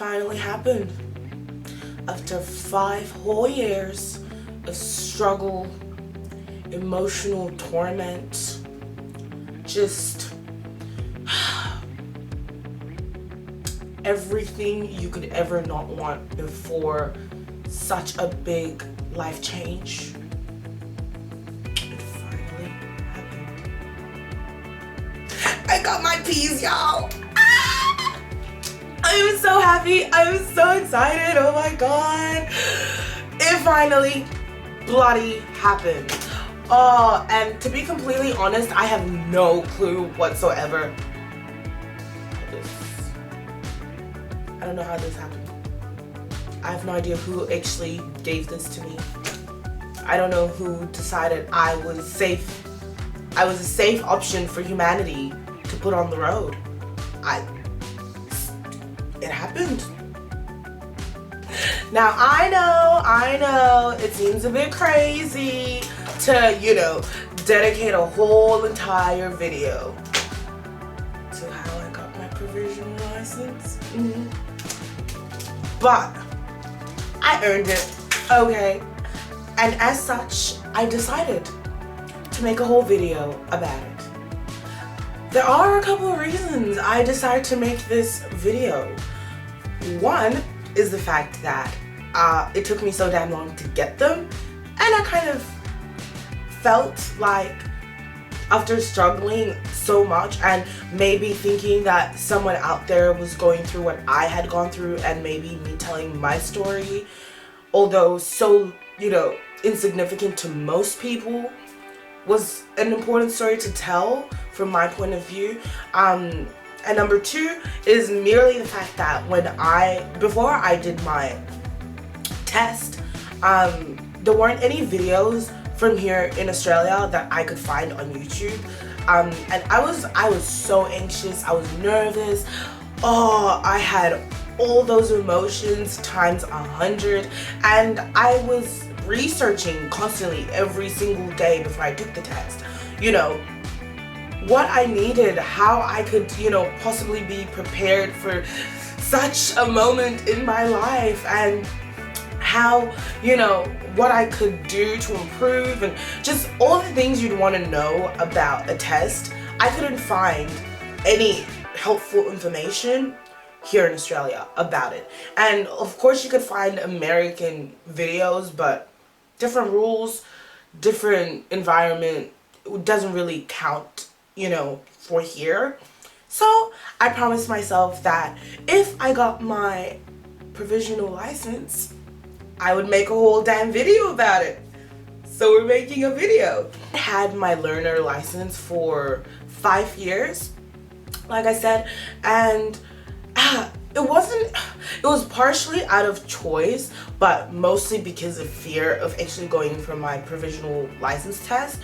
finally happened. After 5 whole years of struggle, emotional torment, just everything you could ever not want before such a big life change, it finally happened. I got my P's, y'all. I am so happy. I am so excited. Oh my god. It finally bloody happened. And to be completely honest, I have no clue whatsoever. I don't know how this happened. I have no idea who actually gave this to me. I don't know who decided I was a safe option for humanity to put on the road. It happened. Now I know it seems a bit crazy to, dedicate a whole entire video to how I got my provisional license. But I earned it, okay? And as such, I decided to make a whole video about it. There are a couple of reasons I decided to make this video. One is the fact that it took me so damn long to get them, and I kind of felt like after struggling so much and maybe thinking that someone out there was going through what I had gone through, and maybe me telling my story, although so, insignificant to most people, was an important story to tell from my point of view. And number two is merely the fact that before I did my test, there weren't any videos from here in Australia that I could find on YouTube. And I was so anxious, I was nervous. I had all those emotions times 100, and I was researching constantly every single day before I took the test. What I needed, how I could, possibly be prepared for such a moment in my life, and how, what I could do to improve, and just all the things you'd want to know about a test. I couldn't find any helpful information here in Australia about it. And of course you could find American videos, but different rules, different environment, it doesn't really count, for here. So I promised myself that if I got my provisional license, I would make a whole damn video about it. So we're making a video. I had my learner license for 5 years, like I said, and it was partially out of choice, but mostly because of fear of actually going for my provisional license test.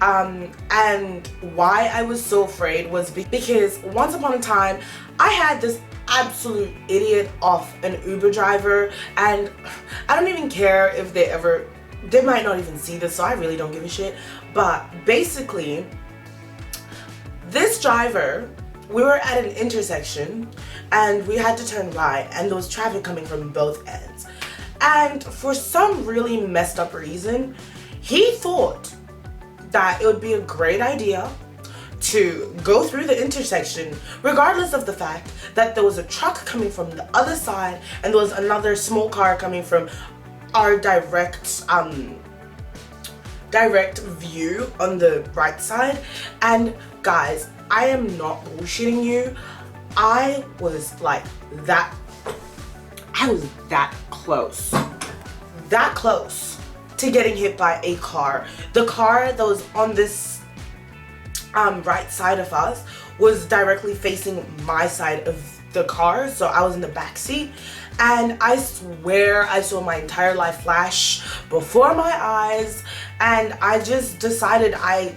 And why I was so afraid was because once upon a time I had this absolute idiot of an Uber driver, and I don't even care if they might not even see this, so I really don't give a shit. But basically, this driver, we were at an intersection and we had to turn right, and there was traffic coming from both ends. And for some really messed up reason, he thought that it would be a great idea to go through the intersection regardless of the fact that there was a truck coming from the other side and there was another small car coming from our direct view on the right side. And guys, I am not bullshitting you. I was that close to getting hit by a car. The car that was on this right side of us was directly facing my side of the car, so I was in the back seat, and I swear I saw my entire life flash before my eyes, and I just decided I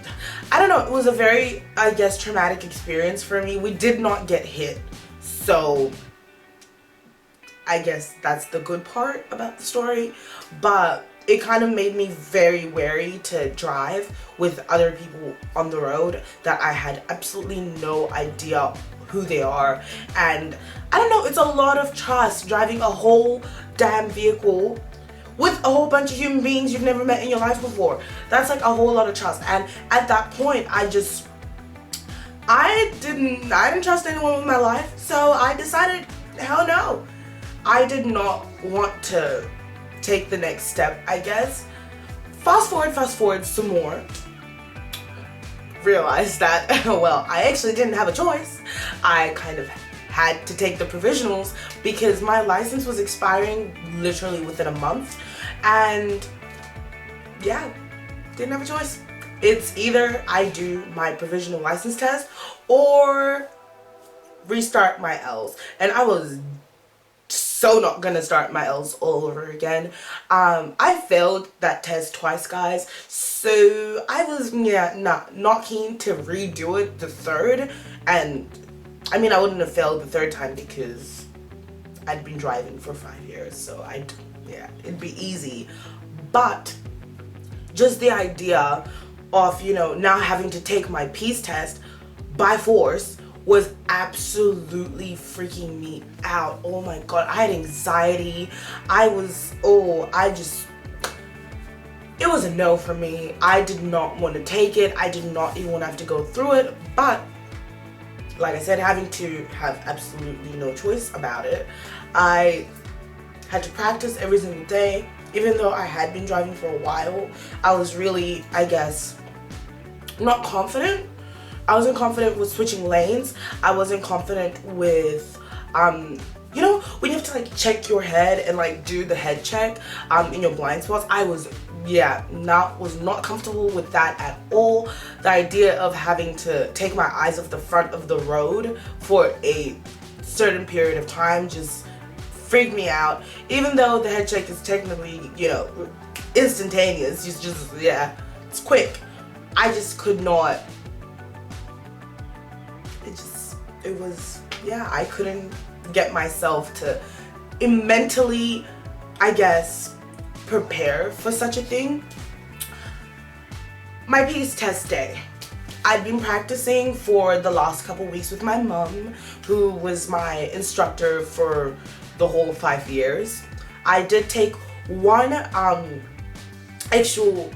don't know, it was a very, I guess, traumatic experience for me. We did not get hit, so I guess that's the good part about the story. But it kind of made me very wary to drive with other people on the road that I had absolutely no idea who they are. And I don't know, it's a lot of trust driving a whole damn vehicle with a whole bunch of human beings you've never met in your life before. That's like a whole lot of trust. And at that point, I didn't trust anyone with my life. So I decided, hell no. I did not want to take the next step, I guess. Fast forward some more. Realized that, well, I actually didn't have a choice. I kind of had to take the provisionals because my license was expiring literally within a month. And yeah, didn't have a choice. It's either I do my provisional license test or restart my L's. And I was so not gonna start my L's all over again. I failed that test twice, guys, so I was not keen to redo it the third. And I mean, I wouldn't have failed the third time because I'd been driving for 5 years, so it'd be easy. But just the idea of, you know, now having to take my PEACE test by force was absolutely freaking me out. Oh my god, I had anxiety. It was a no for me. I did not want to take it. I did not even want to have to go through it. But like I said, having to have absolutely no choice about it, I had to practice every single day. Even though I had been driving for a while, I was really, I guess, not confident. I wasn't confident with switching lanes. I wasn't confident with, you know, when you have to like check your head and like do the head check in your blind spots. I was not comfortable with that at all. The idea of having to take my eyes off the front of the road for a certain period of time just freaked me out. Even though the head check is technically, you know, instantaneous. It's quick. I just could not. I couldn't get myself to mentally, I guess, prepare for such a thing. My PEACE test day. I'd been practicing for the last couple weeks with my mom, who was my instructor for the whole 5 years. I did take one actual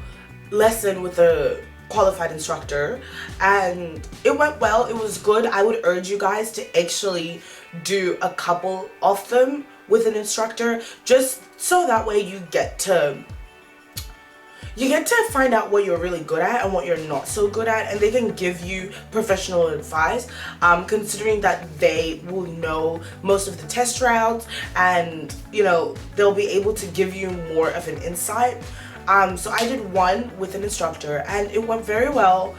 lesson with a qualified instructor and it went well. It was good. I would urge you guys to actually do a couple of them with an instructor, just so that way you get to find out what you're really good at and what you're not so good at, and they can give you professional advice, considering that they will know most of the test routes and, you know, they'll be able to give you more of an insight. So I did one with an instructor and it went very well.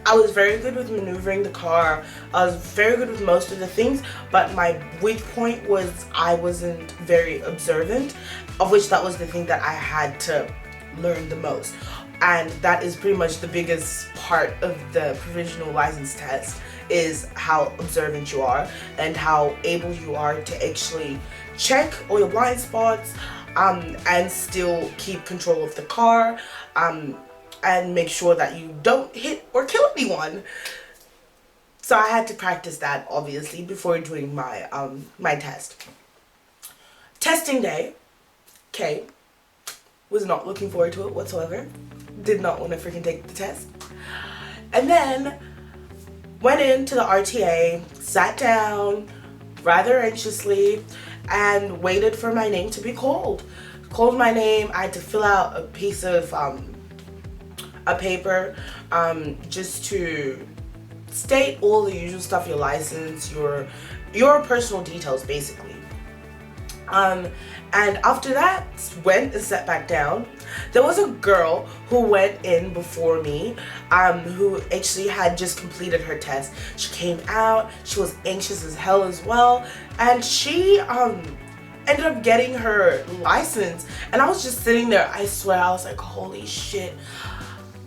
I was very good with maneuvering the car. I was very good with most of the things, but my weak point was I wasn't very observant, of which that was the thing that I had to learn the most. And that is pretty much the biggest part of the provisional license test, is how observant you are and how able you are to actually check all your blind spots, and still keep control of the car, and make sure that you don't hit or kill anyone. So I had to practice that, obviously, before doing my my test. Testing day, okay, was not looking forward to it whatsoever. Did not want to freaking take the test. And then went into the RTA, sat down rather anxiously, and waited for my name to be called. Called my name. I had to fill out a piece of a paper, just to state all the usual stuff, your license, your personal details, basically. And after that, went and sat back down. There was a girl who went in before me, who actually had just completed her test. She came out, she was anxious as hell as well, and she ended up getting her license. And I was just sitting there, I swear, I was like, holy shit,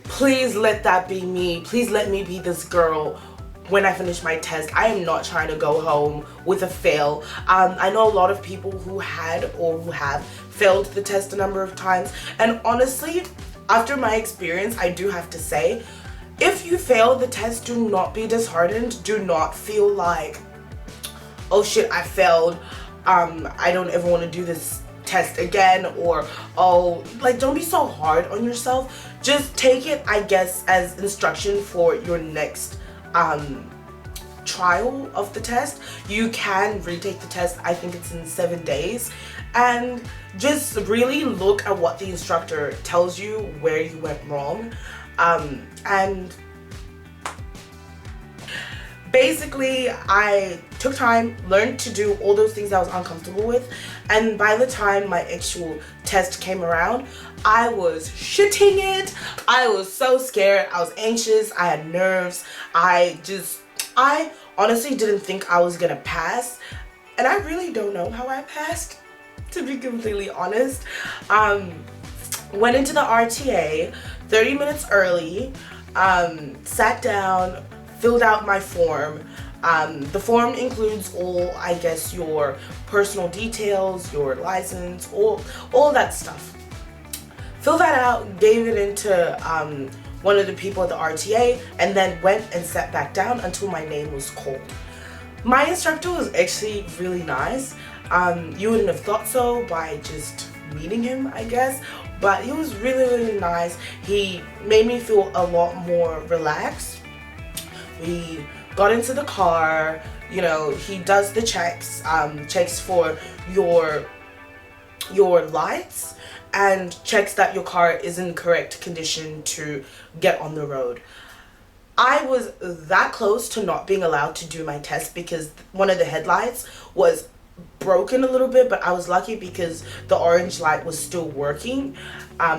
please let that be me. Please let me be this girl when I finish my test. I am not trying to go home with a fail. I know a lot of people who had or who have failed the test a number of times, and honestly, after my experience, I do have to say, if you fail the test, do not be disheartened. Do not feel like, oh shit, I failed, I don't ever want to do this test again, or oh, like, don't be so hard on yourself. Just take it, I guess, as instruction for your next trial of the test. You can retake the test, I think it's in 7 days, and just really look at what the instructor tells you, where you went wrong, and basically I took time, learned to do all those things I was uncomfortable with, and by the time my actual test came around, I was shitting it. I was so scared, I was anxious, I had nerves, I honestly didn't think I was gonna pass, and I really don't know how I passed, to be completely honest. Went into the RTA 30 minutes early, sat down, filled out my form. The form includes all, I guess, your personal details, your license, all that stuff. Filled that out, gave it into one of the people at the RTA, and then went and sat back down until my name was called. My instructor was actually really nice. You wouldn't have thought so by just meeting him, I guess, but he was really, really nice. He made me feel a lot more relaxed. We got into the car, you know, he does the checks, checks for your lights, and checks that your car is in correct condition to get on the road. I was that close to not being allowed to do my test because one of the headlights was broken a little bit, but I was lucky because the orange light was still working,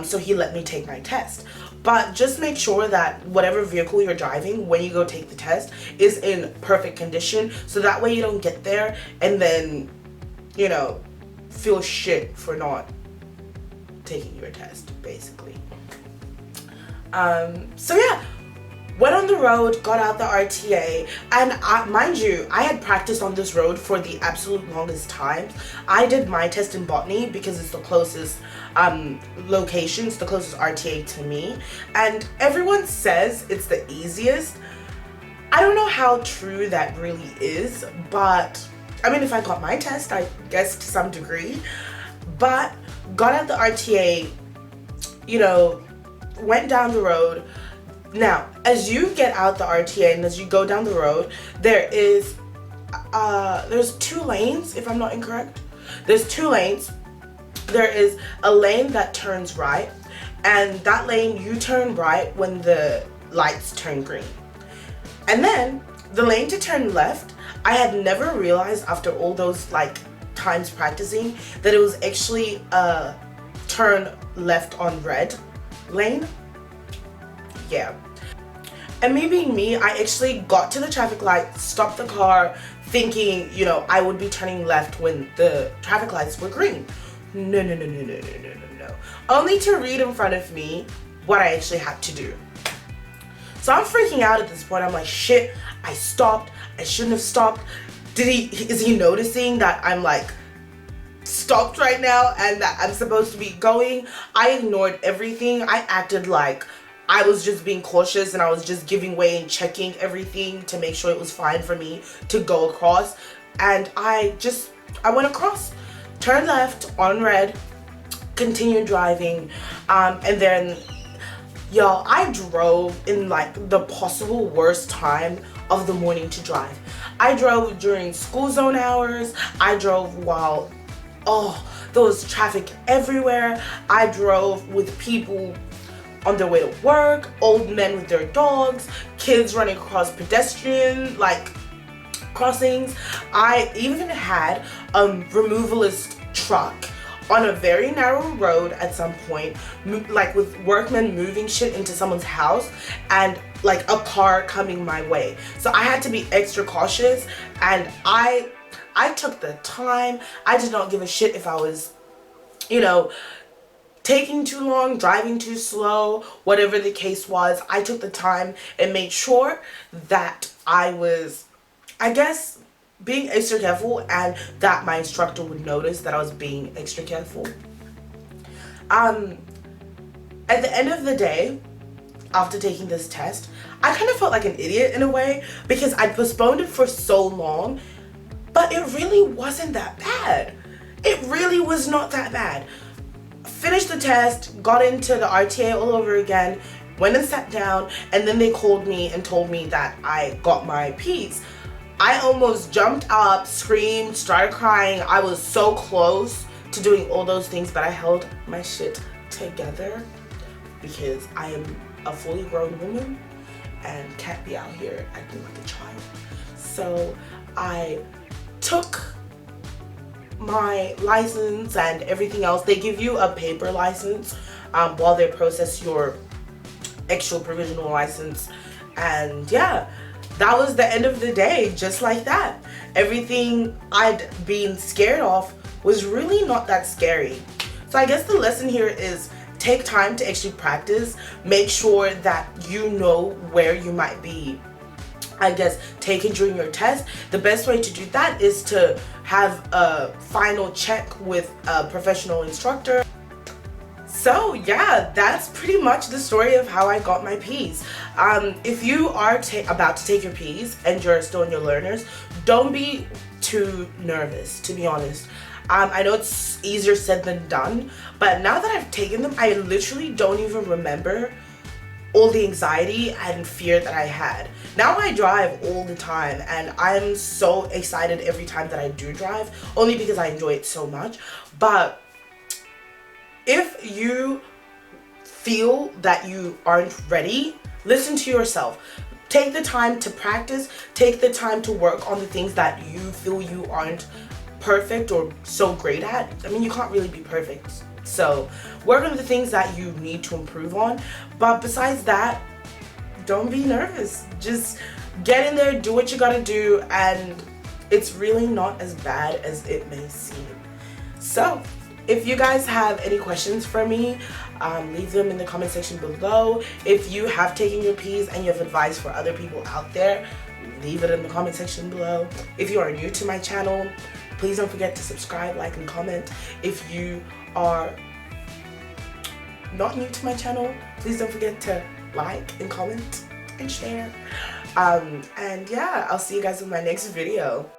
so he let me take my test. But just make sure that whatever vehicle you're driving when you go take the test is in perfect condition, so that way you don't get there and then, you know, feel shit for not taking your test, basically. So yeah, went on the road, got out the RTA, and mind you, I had practiced on this road for the absolute longest time. I did my test in Botany because it's the closest location, it's the closest RTA to me, and everyone says it's the easiest. I don't know how true that really is, but I mean, if I got my test, I guess to some degree, but got out the RTA, you know, went down the road. Now, as you get out the RTA and as you go down the road, there's 2 lanes, if I'm not incorrect. There's 2 lanes. There is a lane that turns right, and that lane you turn right when the lights turn green. And then the lane to turn left, I had never realized after all those like times practicing that it was actually a turn left on red lane. Yeah. And me being me, I actually got to the traffic light, stopped the car, thinking, you know, I would be turning left when the traffic lights were green. No. Only to read in front of me what I actually had to do. So I'm freaking out at this point. I'm like, shit, I stopped. I shouldn't have stopped. Is he noticing that I'm like stopped right now and that I'm supposed to be going? I ignored everything. I acted like I was just being cautious and I was just giving way and checking everything to make sure it was fine for me to go across. And I went across, turned left on red, continued driving, and then, y'all, I drove in like the possible worst time of the morning to drive. I drove during school zone hours. I drove while, there was traffic everywhere. I drove with people on their way to work, old men with their dogs, kids running across pedestrian like crossings. I even had a removalist truck on a very narrow road at some point, like with workmen moving shit into someone's house and like a car coming my way. So I had to be extra cautious, and I took the time. I did not give a shit if I was, you know, taking too long, driving too slow, whatever the case was, I took the time and made sure that I was, I guess, being extra careful, and that my instructor would notice that I was being extra careful. At the end of the day, after taking this test, I kind of felt like an idiot in a way, because I'd postponed it for so long, but it really wasn't that bad. It really was not that bad. Finished the test, got into the RTA all over again, went and sat down, and then they called me and told me that I got my P's. I almost jumped up, screamed, started crying. I was so close to doing all those things, but I held my shit together because I am a fully grown woman and can't be out here acting like a child. So I took my license and everything else. They give you a paper license while they process your actual provisional license, and yeah, that was the end of the day, just like that. Everything I'd been scared of was really not that scary. So I guess the lesson here is take time to actually practice. Make sure that you know where you might be, I guess, taken during your test. The best way to do that is to have a final check with a professional instructor. So yeah, that's pretty much the story of how I got my P's. If you are about to take your P's and you're still in your learners, don't be too nervous, to be honest. I know it's easier said than done, but now that I've taken them, I literally don't even remember all the anxiety and fear that I had. Now I drive all the time, and I'm so excited every time that I do drive, only because I enjoy it so much. But if you feel that you aren't ready, listen to yourself. Take the time to practice. Take the time to work on the things that you feel you aren't perfect or so great at. I mean, you can't really be perfect. So work on the things that you need to improve on. But besides that, don't be nervous. Just get in there, do what you gotta do, and it's really not as bad as it may seem. So if you guys have any questions for me, leave them in the comment section below. If you have taken your P's and you have advice for other people out there, leave it in the comment section below. If you are new to my channel, please don't forget to subscribe, like, and comment. If you are not new to my channel, please don't forget to like and comment and share. And yeah, I'll see you guys in my next video.